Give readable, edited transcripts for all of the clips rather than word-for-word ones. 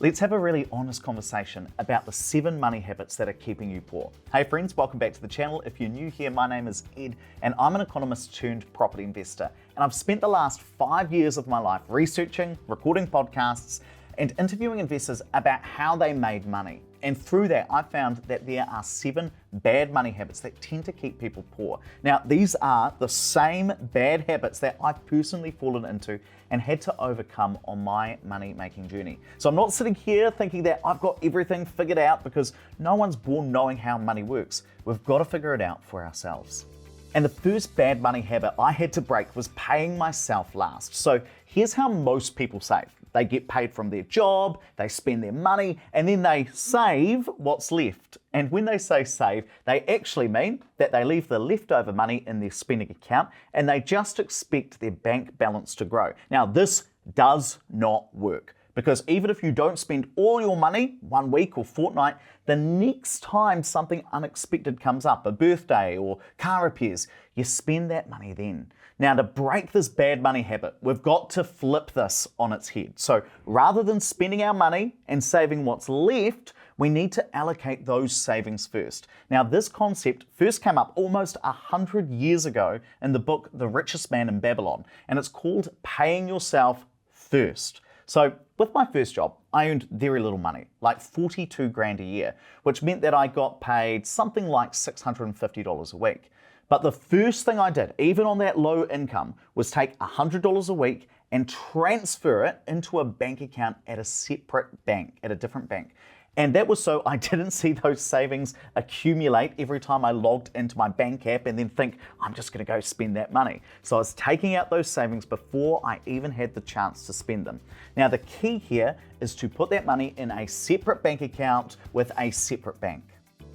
Let's have a really honest conversation about the 7 money habits that are keeping you poor. Hey friends, welcome back to the channel. If you're new here, my name is Ed and I'm an economist turned property investor. And I've spent the last 5 years of my life researching, recording podcasts, and interviewing investors about how they made money. And through that, I found that there are 7 bad money habits that tend to keep people poor. Now, these are the same bad habits that I've personally fallen into and had to overcome on my money-making journey. So I'm not sitting here thinking that I've got everything figured out, because no one's born knowing how money works. We've got to figure it out for ourselves. And the first bad money habit I had to break was paying myself last. So here's how most people save. They get paid from their job, they spend their money, and then they save what's left. And when they say save, they actually mean that they leave the leftover money in their spending account and they just expect their bank balance to grow. Now, this does not work, because even if you don't spend all your money 1 week or fortnight, the next time something unexpected comes up, a birthday or car repairs, you spend that money then. Now, to break this bad money habit, we've got to flip this on its head. So rather than spending our money and saving what's left, we need to allocate those savings first. Now, this concept first came up almost 100 years ago in the book The Richest Man in Babylon, and it's called Paying Yourself First. So with my first job, I earned very little money, like 42 grand a year, which meant that I got paid something like $650 a week. But the first thing I did, even on that low income, was take $100 a week and transfer it into a bank account at a separate bank, at a different bank. And that was so I didn't see those savings accumulate every time I logged into my bank app and then think, I'm just gonna go spend that money. So I was taking out those savings before I even had the chance to spend them. Now, the key here is to put that money in a separate bank account with a separate bank.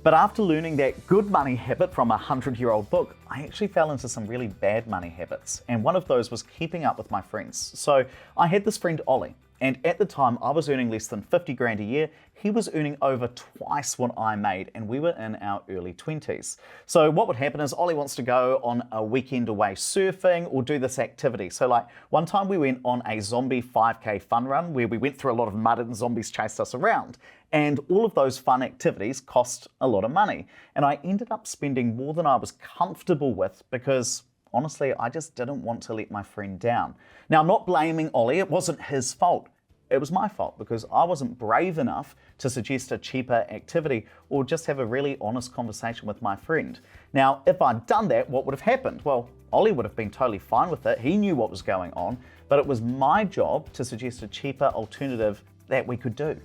But after learning that good money habit from a 100-year-old book, I actually fell into some really bad money habits. And one of those was keeping up with my friends. So I had this friend, Ollie, and at the time I was earning less than 50 grand a year. He was earning over twice what I made, and we were in our early 20s. So what would happen is Ollie wants to go on a weekend away surfing or do this activity. So like one time we went on a zombie 5K fun run where we went through a lot of mud and zombies chased us around. And all of those fun activities cost a lot of money. And I ended up spending more than I was comfortable with because honestly, I just didn't want to let my friend down. Now, I'm not blaming Ollie. It wasn't his fault. It was my fault because I wasn't brave enough to suggest a cheaper activity or just have a really honest conversation with my friend. Now, if I'd done that, what would have happened? Well, Ollie would have been totally fine with it. He knew what was going on, but it was my job to suggest a cheaper alternative that we could do.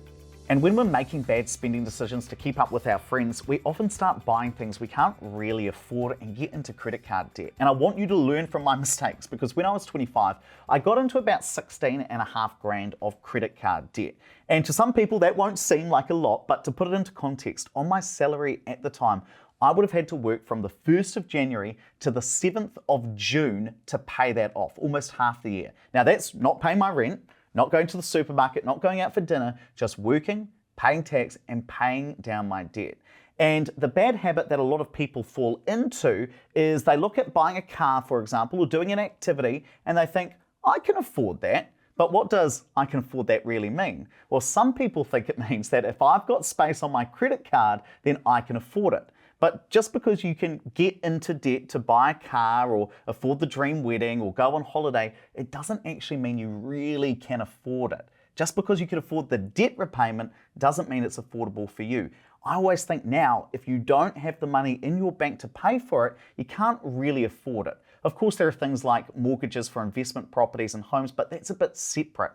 And when we're making bad spending decisions to keep up with our friends, we often start buying things we can't really afford and get into credit card debt. And I want you to learn from my mistakes, because when I was 25, I got into about 16.5 grand of credit card debt. And to some people that won't seem like a lot, but to put it into context, on my salary at the time, I would have had to work from the 1st of January to the 7th of June to pay that off, almost half the year. Now that's not paying my rent, not going to the supermarket, not going out for dinner, just working, paying tax, and paying down my debt. And the bad habit that a lot of people fall into is they look at buying a car, for example, or doing an activity, and they think, I can afford that. But what does I can afford that really mean? Well, some people think it means that if I've got space on my credit card, then I can afford it. But just because you can get into debt to buy a car or afford the dream wedding or go on holiday, it doesn't actually mean you really can afford it. Just because you can afford the debt repayment doesn't mean it's affordable for you. I always think now, if you don't have the money in your bank to pay for it, you can't really afford it. Of course, there are things like mortgages for investment properties and homes, but that's a bit separate.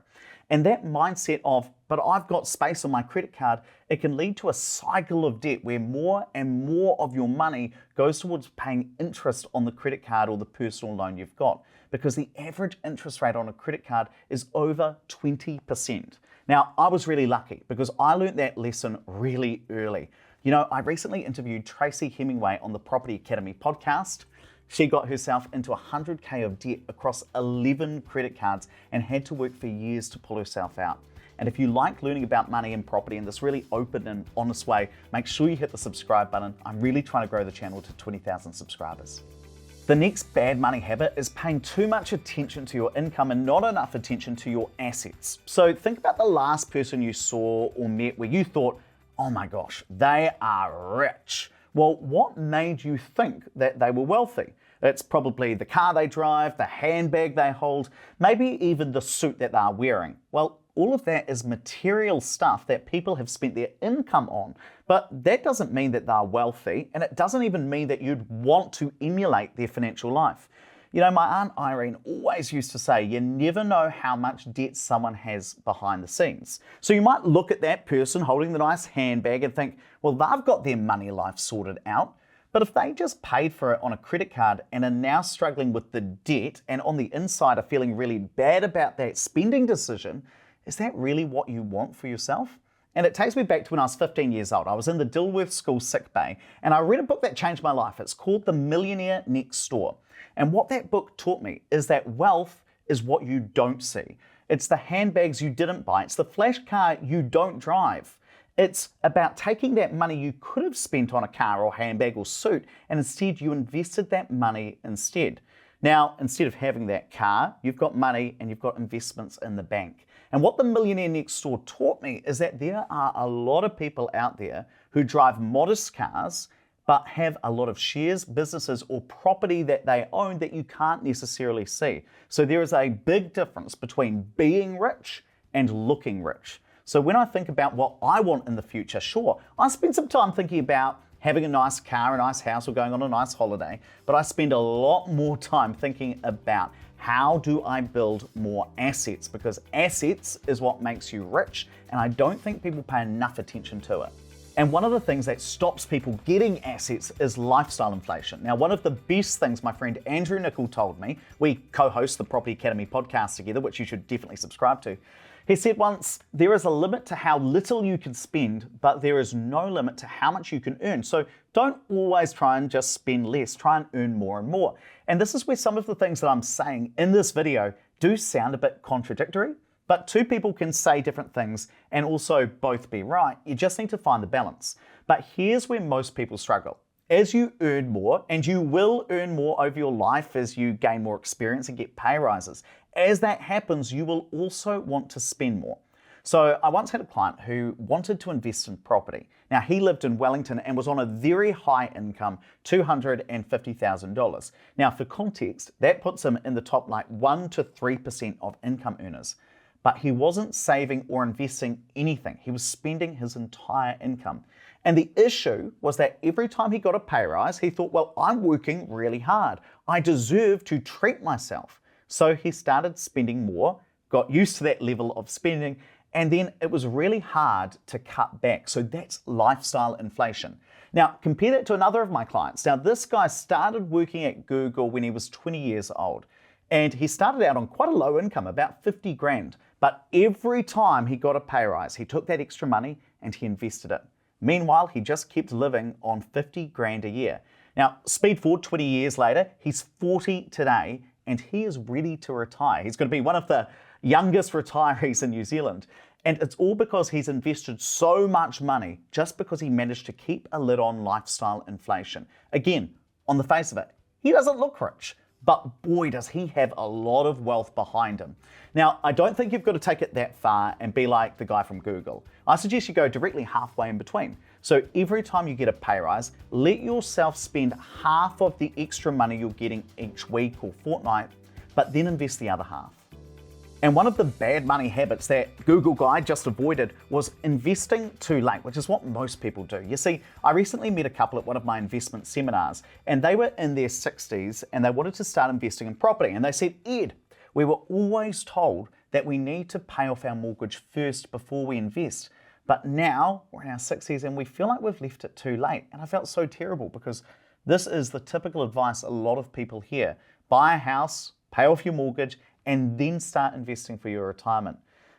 And that mindset of, but I've got space on my credit card, it can lead to a cycle of debt where more and more of your money goes towards paying interest on the credit card or the personal loan you've got, because the average interest rate on a credit card is over 20%. Now, I was really lucky because I learned that lesson really early. You know, I recently interviewed Tracy Hemingway on the Property Academy podcast. She got herself into 100K of debt across 11 credit cards and had to work for years to pull herself out. And if you like learning about money and property in this really open and honest way, make sure you hit the subscribe button. I'm really trying to grow the channel to 20,000 subscribers. The next bad money habit is paying too much attention to your income and not enough attention to your assets. So think about the last person you saw or met where you thought, oh my gosh, they are rich. Well, what made you think that they were wealthy? It's probably the car they drive, the handbag they hold, maybe even the suit that they're wearing. Well, all of that is material stuff that people have spent their income on. But that doesn't mean that they're wealthy, and it doesn't even mean that you'd want to emulate their financial life. You know, my Aunt Irene always used to say, you never know how much debt someone has behind the scenes. So you might look at that person holding the nice handbag and think, well, they've got their money life sorted out. But if they just paid for it on a credit card and are now struggling with the debt and on the inside are feeling really bad about that spending decision, is that really what you want for yourself? And it takes me back to when I was 15 years old. I was in the Dilworth School sick bay and I read a book that changed my life. It's called The Millionaire Next Door. And what that book taught me is that wealth is what you don't see. It's the handbags you didn't buy. It's the flash car you don't drive. It's about taking that money you could have spent on a car or handbag or suit and instead you invested that money instead. Now, instead of having that car, you've got money and you've got investments in the bank. And what the Millionaire Next Door taught me is that there are a lot of people out there who drive modest cars but have a lot of shares, businesses, or property that they own that you can't necessarily see. So there is a big difference between being rich and looking rich. So when I think about what I want in the future, sure, I spend some time thinking about having a nice car, a nice house, or going on a nice holiday, but I spend a lot more time thinking about how do I build more assets, because assets is what makes you rich, and I don't think people pay enough attention to it. And one of the things that stops people getting assets is lifestyle inflation. Now, one of the best things my friend Andrew Nicol told me, we co-host the Property Academy podcast together, which you should definitely subscribe to. He said once, there is a limit to how little you can spend, but there is no limit to how much you can earn. So don't always try and just spend less, try and earn more and more. And this is where some of the things that I'm saying in this video do sound a bit contradictory, but two people can say different things and also both be right. You just need to find the balance. But here's where most people struggle. As you earn more, and you will earn more over your life as you gain more experience and get pay rises, as that happens, you will also want to spend more. So I once had a client who wanted to invest in property. Now, he lived in Wellington and was on a very high income, $250,000. Now, for context, that puts him in the top 1 to 3% of income earners. But he wasn't saving or investing anything. He was spending his entire income. And the issue was that every time he got a pay rise, he thought, well, I'm working really hard. I deserve to treat myself. So he started spending more, got used to that level of spending, and then it was really hard to cut back. So that's lifestyle inflation. Now, compare that to another of my clients. Now, this guy started working at Google when he was 20 years old. And he started out on quite a low income, about 50 grand. But every time he got a pay rise, he took that extra money and he invested it. Meanwhile, he just kept living on 50 grand a year. Now, speed forward 20 years later, he's 40 today and he is ready to retire. He's going to be one of the youngest retirees in New Zealand. And it's all because he's invested so much money just because he managed to keep a lid on lifestyle inflation. Again, on the face of it, he doesn't look rich. But boy, does he have a lot of wealth behind him. Now, I don't think you've got to take it that far and be like the guy from Google. I suggest you go directly halfway in between. So every time you get a pay rise, let yourself spend half of the extra money you're getting each week or fortnight, but then invest the other half. And one of the bad money habits that Google guy just avoided was investing too late, which is what most people do. You see, I recently met a couple at one of my investment seminars, and they were in their 60s and they wanted to start investing in property. And they said, Ed, we were always told that we need to pay off our mortgage first before we invest. But now we're in our 60s and we feel like we've left it too late. And I felt so terrible because this is the typical advice a lot of people hear. Buy a house, pay off your mortgage, and then start investing for your retirement.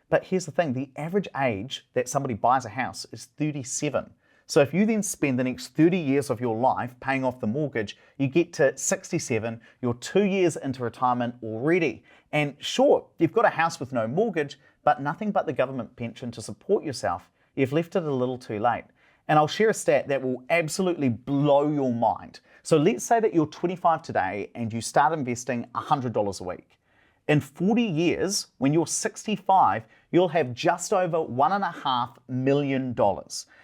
But here's the thing, the average age that somebody buys a house is 37. So if you then spend the next 30 years of your life paying off the mortgage, you get to 67, you're 2 years into retirement already. And sure, you've got a house with no mortgage, but nothing but the government pension to support yourself. You've left it a little too late. And I'll share a stat that will absolutely blow your mind. So let's say that you're 25 today and you start investing $100 a week. In 40 years, when you're 65, you'll have just over $1.5 million.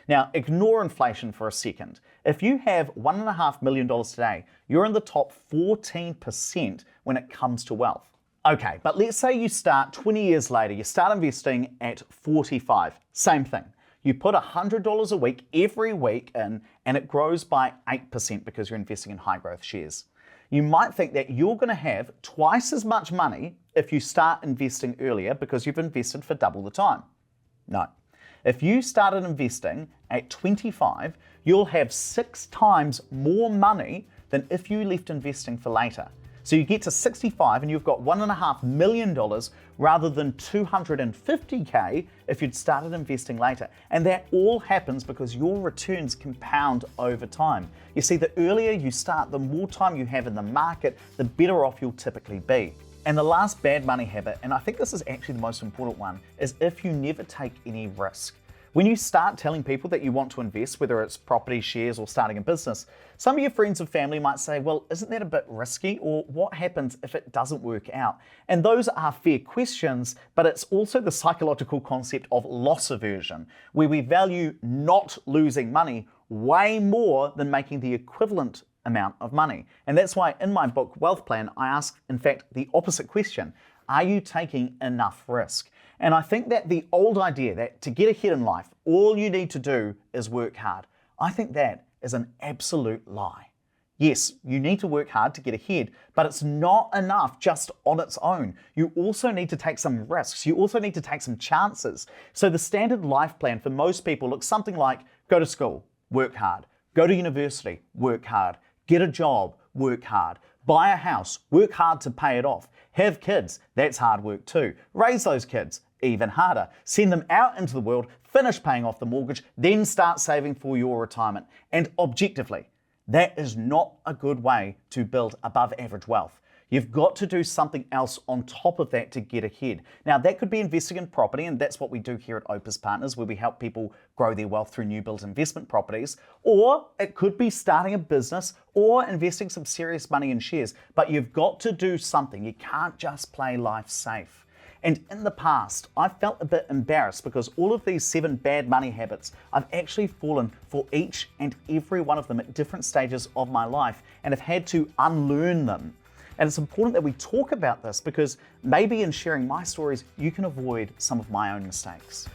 Now, ignore inflation for a second. If you have $1.5 million today, you're in the top 14% when it comes to wealth. Okay, but let's say you start 20 years later, you start investing at 45. Same thing. You put $100 a week every week in, and it grows by 8% because you're investing in high growth shares. You might think that you're going to have twice as much money if you start investing earlier because you've invested for double the time. No. If you started investing at 25, you'll have 6 times more money than if you left investing for later. So you get to 65 and you've got $1.5 million rather than $250K if you'd started investing later. And that all happens because your returns compound over time. You see, the earlier you start, the more time you have in the market, the better off you'll typically be. And the last bad money habit, and I think this is actually the most important one, is if you never take any risk. When you start telling people that you want to invest, whether it's property, shares, or starting a business, some of your friends and family might say, well, isn't that a bit risky? Or what happens if it doesn't work out? And those are fair questions, but it's also the psychological concept of loss aversion, where we value not losing money way more than making the equivalent amount of money. And that's why in my book, Wealth Plan, I ask, in fact, the opposite question. Are you taking enough risk? And I think that the old idea that to get ahead in life, all you need to do is work hard, I think that is an absolute lie. Yes, you need to work hard to get ahead, but it's not enough just on its own. You also need to take some risks. You also need to take some chances. So the standard life plan for most people looks something like go to school, work hard, go to university, work hard, get a job, work hard, buy a house, work hard to pay it off, have kids, that's hard work too, raise those kids, even harder, send them out into the world, finish paying off the mortgage, then start saving for your retirement. And objectively, that is not a good way to build above average wealth. You've got to do something else on top of that to get ahead. Now, that could be investing in property, and that's what we do here at Opus Partners, where we help people grow their wealth through new build investment properties. Or it could be starting a business or investing some serious money in shares. But you've got to do something. You can't just play life safe. And in the past, I felt a bit embarrassed because all of these 7 bad money habits, I've actually fallen for each and every one of them at different stages of my life and have had to unlearn them. And it's important that we talk about this because maybe in sharing my stories, you can avoid some of my own mistakes.